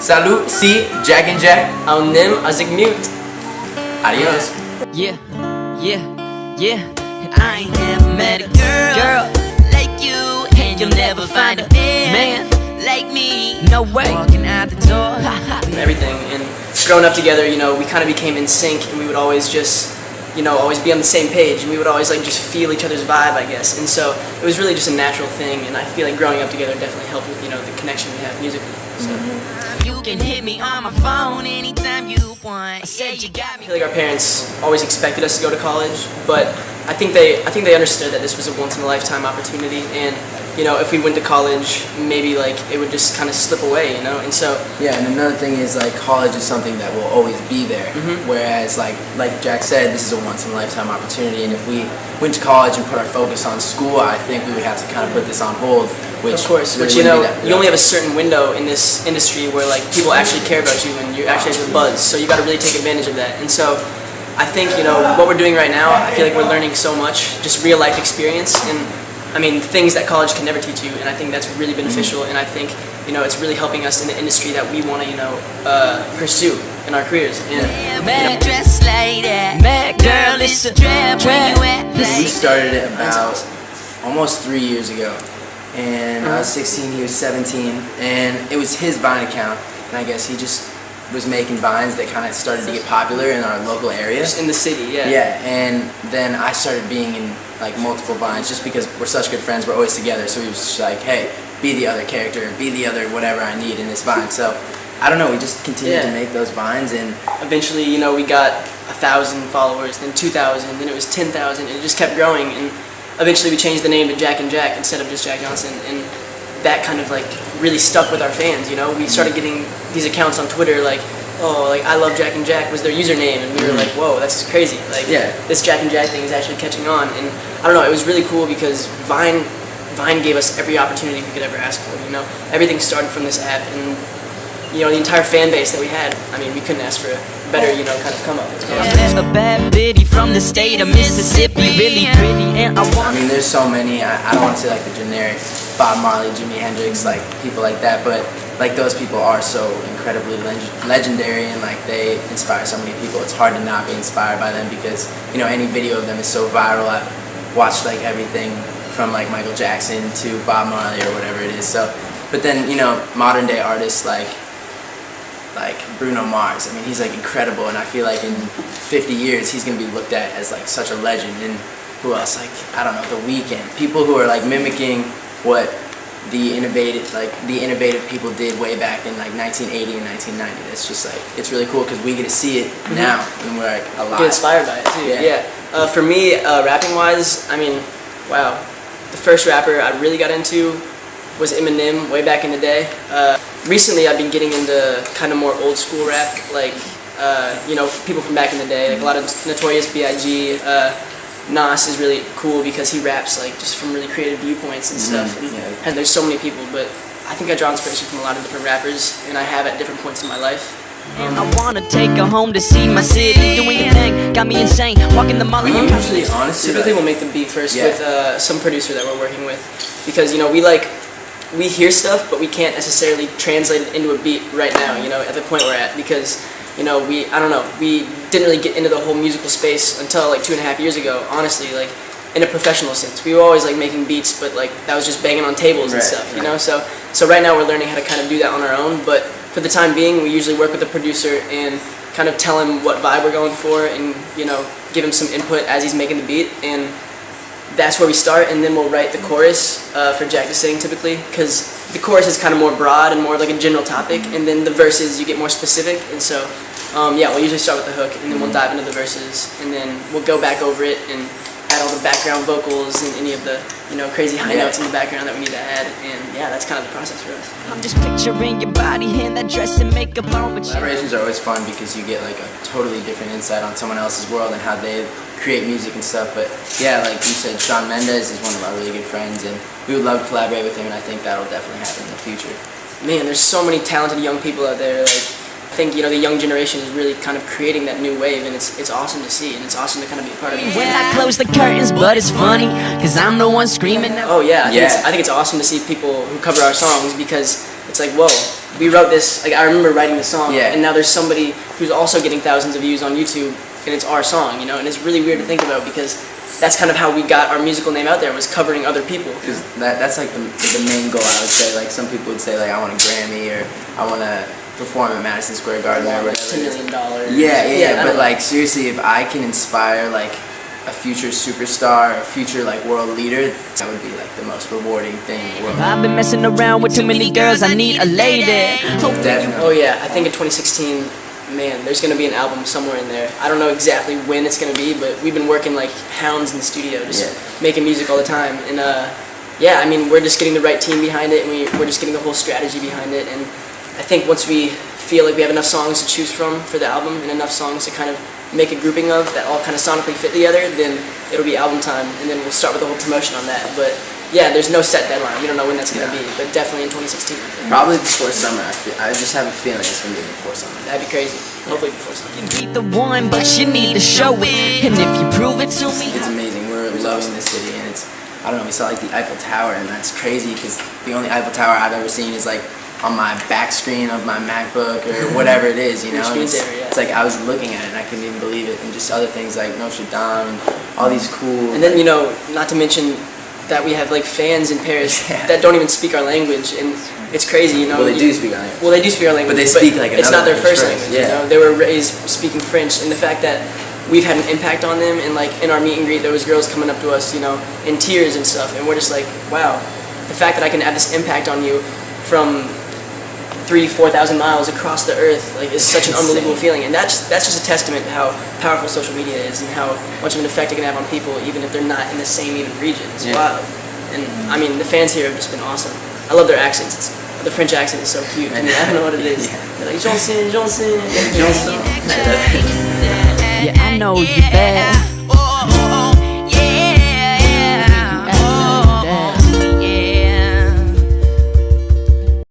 Salut, si Jack and Jack. Azikmut. Adios. Yeah, and I ain't never met a girl like you, and you'll never find a man like me. No way. Walking out the door. Everything, and growing up together, we kind of became in sync, and we would always just, always be on the same page, and we would always just feel each other's vibe, I guess. And so it was really just a natural thing, and I feel like growing up together definitely helped with, the connection we have musically. So. You can hit me on my phone anytime you want. I said you got me. I feel like our parents always expected us to go to college, but I think they understood that this was a once-in-a-lifetime opportunity, and if we went to college, maybe it would just kind of slip away, and so. Yeah, and another thing is college is something that will always be there. Whereas like Jack said, this is a once-in-a-lifetime opportunity, and if we went to college and put our focus on school, I think we would have to kind of put this on hold. Which of course, really which you only have a certain window in this industry where people actually care about you and you actually have a buzz. So you got to really take advantage of that. And so I think what we're doing right now, I feel like we're learning so much, just real life experience, and I mean things that college can never teach you. And I think that's really beneficial. And I think it's really helping us in the industry that we want to pursue in our careers. And dress like that, girl, it's a trap. We started it about almost 3 years ago. And I was 16, he was 17, and it was his Vine account, and I guess he just was making Vines that kind of started to get popular in our local area. Just in the city, yeah. Yeah, and then I started being in multiple Vines just because we're such good friends, we're always together, so he was just like, hey, be the other character, be the other whatever I need in this Vine. So, I don't know, we just continued to make those Vines, and eventually, we got 1,000 followers, then 2,000, then it was 10,000, and it just kept growing, and eventually we changed the name to Jack and Jack instead of just Jack Johnson, and that kind of really stuck with our fans. We started getting these accounts on Twitter I love Jack and Jack was their username, and we were like, whoa, that's crazy. This Jack and Jack thing is actually catching on, and I don't know, it was really cool because Vine gave us every opportunity we could ever ask for. Everything started from this app, and the entire fan base that we had. I mean, we couldn't ask for a better kind of come up. A bad bitty from the state of Mississippi, really pretty, and I mean, there's so many. I don't want to say the generic Bob Marley, Jimi Hendrix, people like that, but those people are so incredibly legendary, and they inspire so many people. It's hard to not be inspired by them because any video of them is so viral. I've watched everything from Michael Jackson to Bob Marley or whatever it is. So, but then modern day artists like Bruno Mars. I mean, he's incredible, and I feel in 50 years he's gonna be looked at as such a legend. And who else? I don't know, The Weeknd. People who are mimicking what the innovative people did way back in 1980 and 1990. That's just it's really cool because we get to see it now, and we're alive. Get inspired by it too. Yeah. For me, rapping wise, I mean, wow, the first rapper I really got into was Eminem way back in the day. Recently I've been getting into kind of more old school rap, people from back in the day, a lot of Notorious B.I.G. Nas is really cool because he raps just from really creative viewpoints and stuff, and there's so many people, but I think I draw inspiration from a lot of different rappers, and I have at different points in my life. And I wanna take her home to see my city, doing your thing, got me insane, walking the mall. We usually, honestly, typically we'll make the beat first with some producer that we're working with, because we hear stuff, but we can't necessarily translate it into a beat right now, at the point we're at, because, we didn't really get into the whole musical space until 2.5 years ago, honestly, in a professional sense. We were always making beats, but that was just banging on tables and stuff, So right now we're learning how to kind of do that on our own, but for the time being, we usually work with the producer and kind of tell him what vibe we're going for, and, give him some input as he's making the beat, and that's where we start, and then we'll write the chorus for Jack to sing typically, because the chorus is kind of more broad and more a general topic, and then the verses you get more specific, and so we'll usually start with the hook, and then we'll dive into the verses, and then we'll go back over it and add all the background vocals and any of the crazy high notes in the background that we need to add, and that's kind of the process for us. I'm just picturing your body in that dress and makeup on with you. Collaborations are always fun because you get a totally different insight on someone else's world and how they create music and stuff. But yeah, like you said, Shawn Mendes is one of our really good friends, and we would love to collaborate with him, and I think that'll definitely happen in the future. Man, there's so many talented young people out there. I think the young generation is really kind of creating that new wave, and it's awesome to see, and it's awesome to kind of be a part of it. When I close the curtains, but it's funny, cause I'm the one screaming. Oh yeah, I think it's awesome to see people who cover our songs, because it's like, whoa, we wrote this. Like I remember writing the song, Yeah. and now there's somebody who's also getting thousands of views on YouTube, and it's our song, you know. And it's really weird to think about because that's kind of how we got our musical name out there, was covering other people. Because that's like the main goal, I would say. Like some people would say like I want a Grammy or I want to perform at Madison Square Garden or whatever. $10 million. Yeah. But like seriously, if I can inspire like a future superstar, a future like world leader, that would be like the most rewarding thing in the world. I've been messing around with too many girls, I need a lady. Definitely. Oh yeah, I think in 2016, man, there's gonna be an album somewhere in there. I don't know exactly when it's gonna be, but we've been working like hounds in the studio, just making music all the time. And yeah, I mean, we're just getting the right team behind it, and we're just getting the whole strategy behind it. And I think once we feel like we have enough songs to choose from for the album and enough songs to kind of make a grouping of that all kind of sonically fit together, then it'll be album time, and then we'll start with the whole promotion on that. But yeah, there's no set deadline. We don't know when that's gonna be, but definitely in 2016. Probably before summer. I just have a feeling it's gonna be before summer. That'd be crazy. Hopefully before summer. You need the one, but you need to show it. And if you prove it to me, It's amazing. We're loving this city, and it's, I don't know, we saw like the Eiffel Tower, and that's crazy because the only Eiffel Tower I've ever seen is like on my back screen of my MacBook or whatever it is, you know. And it's like I was looking at it and I couldn't even believe it, and just other things like Notre Dame and all these cool. And then, you know, not to mention that we have like fans in Paris that don't even speak our language, and it's crazy, you know. Well, they do speak our language. Well, they do speak our language, But they speak like it's not another their first language. language. Yeah. You know, they were raised speaking French, and the fact that we've had an impact on them, and like in our meet and greet, there was girls coming up to us, you know, in tears and stuff, and we're just like, wow, the fact that I can have this impact on you from 3,000-4,000 miles across the earth, like, is such an unbelievable feeling. And that's just a testament to how powerful social media is and how much of an effect it can have on people, even if they're not in the same even region. It's wild. And I mean, the fans here have just been awesome. I love their accents. The French accent is so cute. I mean, I don't know what it is. They're like, Johnson. yeah, I know you bad.